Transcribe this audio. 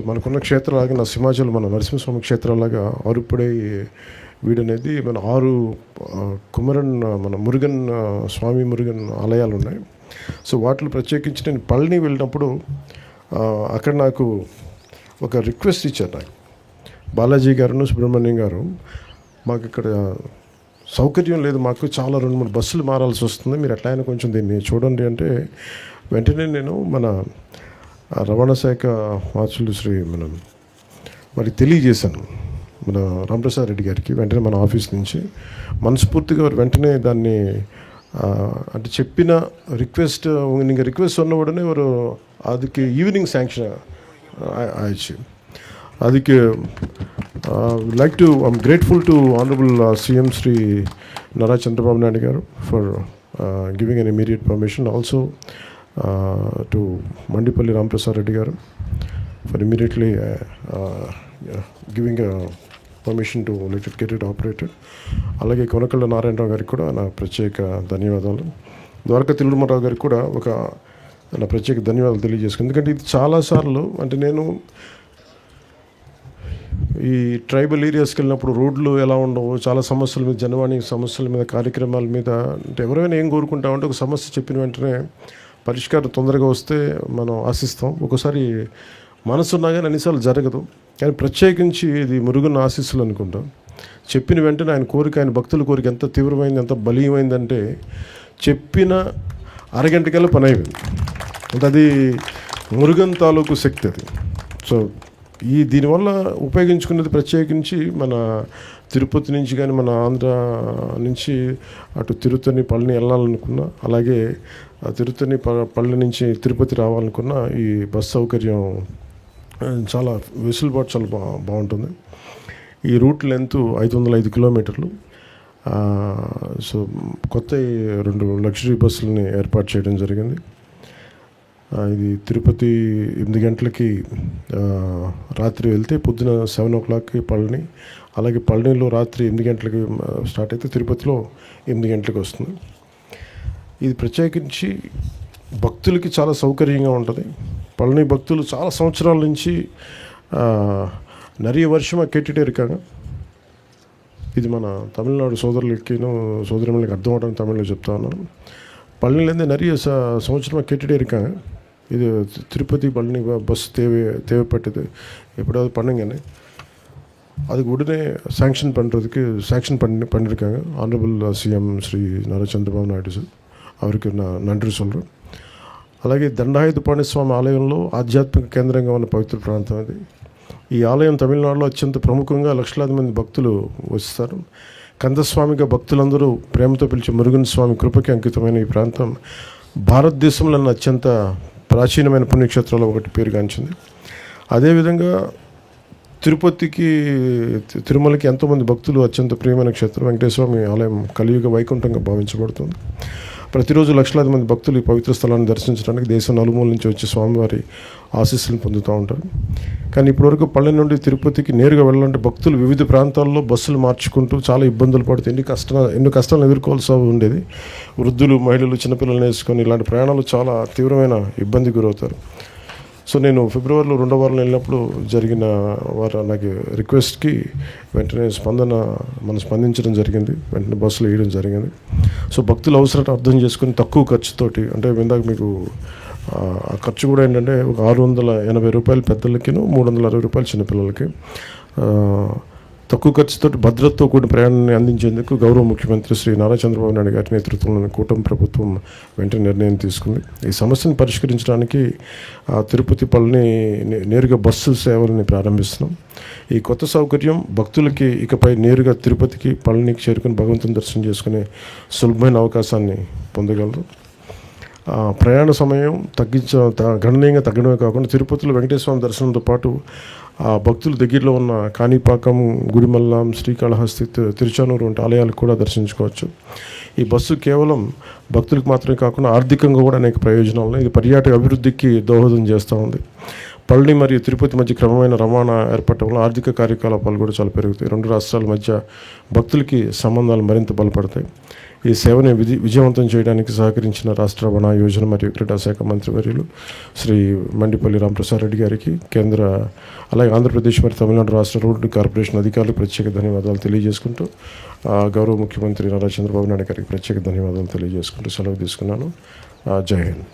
మనకున్న క్షేత్రాలాగా నా సింహాచలం మన నరసింహస్వామి క్షేత్రాలాగా ఆరుపడే వీడనేది మన 6 కుమరన్ మన మురుగన్ స్వామి మురుగన్ ఆలయాలు ఉన్నాయి. సో వాటిలో ప్రత్యేకించి నేను పళని వెళ్ళినప్పుడు అక్కడ నాకు ఒక రిక్వెస్ట్ ఇచ్చారు. నాకు బాలాజీ గారు సుబ్రహ్మణ్యం గారు, మాకు ఇక్కడ సౌకర్యం లేదు, మాకు చాలా 2-3 బస్సులు మారాల్సి వస్తుంది, మీరు ఎట్లా అయినా కొంచెం దీన్ని చూడండి అంటే వెంటనే నేను మన రవాణా శాఖ మార్చులు మనం వారికి తెలియజేశాను, మన రామప్రసాద్ రెడ్డి గారికి. వెంటనే మన ఆఫీస్ నుంచి మనస్ఫూర్తిగా వారు వెంటనే దాన్ని అంటే చెప్పిన రిక్వెస్ట్ நீங்கள் ரிக்வெஸ்ட் சொன்ன உடனே ஒரு அதுக்கு ஈவினிங் శాంక్షన్ ஆயிடுச்சு. அதுக்கு like to I'm grateful to honorable CM Sri Nara Chandrababu Naidu garu for giving an immediate permission, also to Mandipalli Ramprasad Reddy garu for immediately giving a permission to let it get it operated. అలాగే కొనకళ్ళ నారాయణరావు గారికి కూడా నా ప్రత్యేక ధన్యవాదాలు. ద్వారకా తిరుమలరావు గారికి కూడా ఒక నా ప్రత్యేక ధన్యవాదాలు తెలియజేసుకున్నాను. ఎందుకంటే ఇది చాలాసార్లు అంటే నేను ఈ ట్రైబల్ ఏరియాస్కి వెళ్ళినప్పుడు రోడ్లు ఎలా ఉండవు, చాలా సమస్యల మీద, జనవాణి సమస్యల మీద, కార్యక్రమాల మీద అంటే ఎవరైనా ఏం కోరుకుంటామంటే ఒక సమస్య చెప్పిన వెంటనే పరిష్కారం తొందరగా వస్తే మనం ఆశిస్తాం. ఒకసారి మనసున్నా కానీ అన్నిసార్లు జరగదు. కానీ ప్రత్యేకించి ఇది మురుగన్ ఆశీస్సులు అనుకుంటాం. చెప్పిన వెంటనే ఆయన కోరిక, ఆయన భక్తుల కోరిక ఎంత తీవ్రమైంది, ఎంత బలీయమైందంటే చెప్పిన అరగంటకల్లా పని అయిపోయింది. అంటే అది మురుగన్ తాలూకు శక్తి అది. సో దీనివల్ల ఉపయోగించుకునేది ప్రత్యేకించి మన తిరుపతి నుంచి కానీ మన ఆంధ్ర నుంచి అటు తిరుత్తని పళని వెళ్ళాలనుకున్నా, అలాగే తిరుత్తని పళని నుంచి తిరుపతి రావాలనుకున్నా ఈ బస్ సౌకర్యం చాలా వెసులుబాటు చాలా బాగుంటుంది. ఈ రూట్ లెంత్ 505 కిలోమీటర్లు. సో కొత్త 2 లగ్జరీ బస్సులని ఏర్పాటు చేయడం జరిగింది. ఇది తిరుపతి 8 గంటలకి రాత్రి వెళ్తే పొద్దున 7 o'clockకి పళని, అలాగే పళనిలో రాత్రి 8 గంటలకి స్టార్ట్ అయితే తిరుపతిలో 8 గంటలకు వస్తుంది. ఇది ప్రత్యేకించి భక్తులకి చాలా సౌకర్యంగా ఉంటుంది. పళని భక్తులు చాలా సంవత్సరాల నుంచి நிறைய வருஷமாக கேட்டுகிட்டே இருக்காங்க. ఇది మన తమిళనాడు సోదరులకి అర్థం అవడానికి తమిళ్లో చెప్తా ఉన్నాను. பழனிலேருந்து நிறைய సంవత్సరமாக கேட்டுகிட்டே இருக்காங்க. இது திருப்பதி பழனி பஸ் தேவைப்பட்டது, எப்படியாவது பண்ணுங்கன்னு. அதுக்கு உடனே శాంక్షన్ பண்ணியிருக்காங்க ஆனரபிள் சிஎம் ஸ்ரீ நாரா చంద్రబాబు నాయుడు సార్. அவருக்கு நான் நன்றி சொல்கிறேன். అలాగే దండాయుధపాణి స్వామి ఆలయంలో ఆధ్యాత్మిక కేంద్రంగా ఉన్న పవిత్ర ప్రాంతం అది. ఈ ఆలయం తమిళనాడులో అత్యంత ప్రముఖంగా లక్షలాది మంది భక్తులు వస్తారు. కందస్వామిగా భక్తులందరూ ప్రేమతో పిలిచే మురుగన్ స్వామి కృపకి అంకితమైన ఈ ప్రాంతం భారతదేశంలోని అత్యంత ప్రాచీనమైన పుణ్యక్షేత్రాల్లో ఒకటి పేరుగాంచింది. అదేవిధంగా తిరుమలకి ఎంతోమంది భక్తులు అత్యంత ప్రియమైన క్షేత్రం వెంకటేశ్వర స్వామి ఆలయం కలియుగ వైకుంఠంగా భావించబడుతుంది. ప్రతిరోజు లక్షలాది మంది భక్తులు ఈ పవిత్ర స్థలాన్ని దర్శించడానికి దేశం నలుమూల నుంచి వచ్చి స్వామివారి ఆశీస్సులను పొందుతూ ఉంటారు. కానీ ఇప్పటివరకు పళని నుండి తిరుపతికి నేరుగా వెళ్ళాలంటే భక్తులు వివిధ ప్రాంతాల్లో బస్సులు మార్చుకుంటూ చాలా ఇబ్బందులు పడుతూ ఎన్నో కష్టాలను ఎదుర్కోవాల్సి ఉండేది. వృద్ధులు, మహిళలు, చిన్నపిల్లలను వేసుకొని ఇలాంటి ప్రయాణాలు చాలా తీవ్రమైన ఇబ్బంది గురవుతారు. సో నేను ఫిబ్రవరిలో 2వ వారంలో వెళ్ళినప్పుడు జరిగిన నాకు రిక్వెస్ట్కి వెంటనే స్పందించడం జరిగింది. వెంటనే బస్సులు వేయడం జరిగింది. సో భక్తుల అవసరాన్ని అర్థం చేసుకుని తక్కువ ఖర్చుతోటి, అంటే ఇందాక మీకు ఆ ఖర్చు కూడా ఏంటంటే ఒక 680 రూపాయలు పెద్దలకి, 360 రూపాయలు చిన్నపిల్లలకి తక్కువ ఖర్చుతో భద్రతతో కూడిన ప్రయాణాన్ని అందించేందుకు గౌరవ ముఖ్యమంత్రి శ్రీ నారా చంద్రబాబు నాయుడు గారి నేతృత్వంలోని కూటమి ప్రభుత్వం వెంటనే నిర్ణయం తీసుకుంది. ఈ సమస్యను పరిష్కరించడానికి తిరుపతి పళని నేరుగా బస్సు సేవలని ప్రారంభిస్తున్నాం. ఈ కొత్త సౌకర్యం భక్తులకి ఇకపై నేరుగా తిరుపతికి, పళనికి చేరుకుని భగవంతుని దర్శనం చేసుకునే సులభమైన అవకాశాన్ని పొందగలరు. ప్రయాణ సమయం గణనీయంగా తగ్గడమే కాకుండా తిరుపతిలో వెంకటేశ్వర స్వామి దర్శనంతో పాటు భక్తులు దగ్గరలో ఉన్న కాణిపాకం, గుడిమల్లం, శ్రీకాళహస్తి, తిరుచానూరు వంటి ఆలయాలకు కూడా దర్శించుకోవచ్చు. ఈ బస్సు కేవలం భక్తులకు మాత్రమే కాకుండా ఆర్థికంగా కూడా అనేక ప్రయోజనాలు ఉన్నాయి. ఇది పర్యాటక అభివృద్ధికి దోహదం చేస్తూ ఉంది. పళని మరియు తిరుపతి మధ్య క్రమమైన రవాణా ఏర్పడటం వల్ల ఆర్థిక కార్యకలాపాలు కూడా చాలా పెరుగుతాయి. 2 రాష్ట్రాల మధ్య భక్తులకి సంబంధాలు మరింత బలపడతాయి. ఈ సేవని విజయవంతం చేయడానికి సహకరించిన రాష్ట్ర వన యోజన మరియు క్రీడా శాఖ మంత్రివర్యులు శ్రీ మండిపల్లి రామప్రసాద్ రెడ్డి గారికి, అలాగే ఆంధ్రప్రదేశ్ మరియు తమిళనాడు రాష్ట్ర రోడ్డు కార్పొరేషన్ అధికారులకు ప్రత్యేక ధన్యవాదాలు తెలియజేసుకుంటూ, గౌరవ ముఖ్యమంత్రి నారా చంద్రబాబు నాయుడు గారికి ప్రత్యేక ధన్యవాదాలు తెలియజేసుకుంటూ సెలవు తీసుకున్నాను. జై హింద్.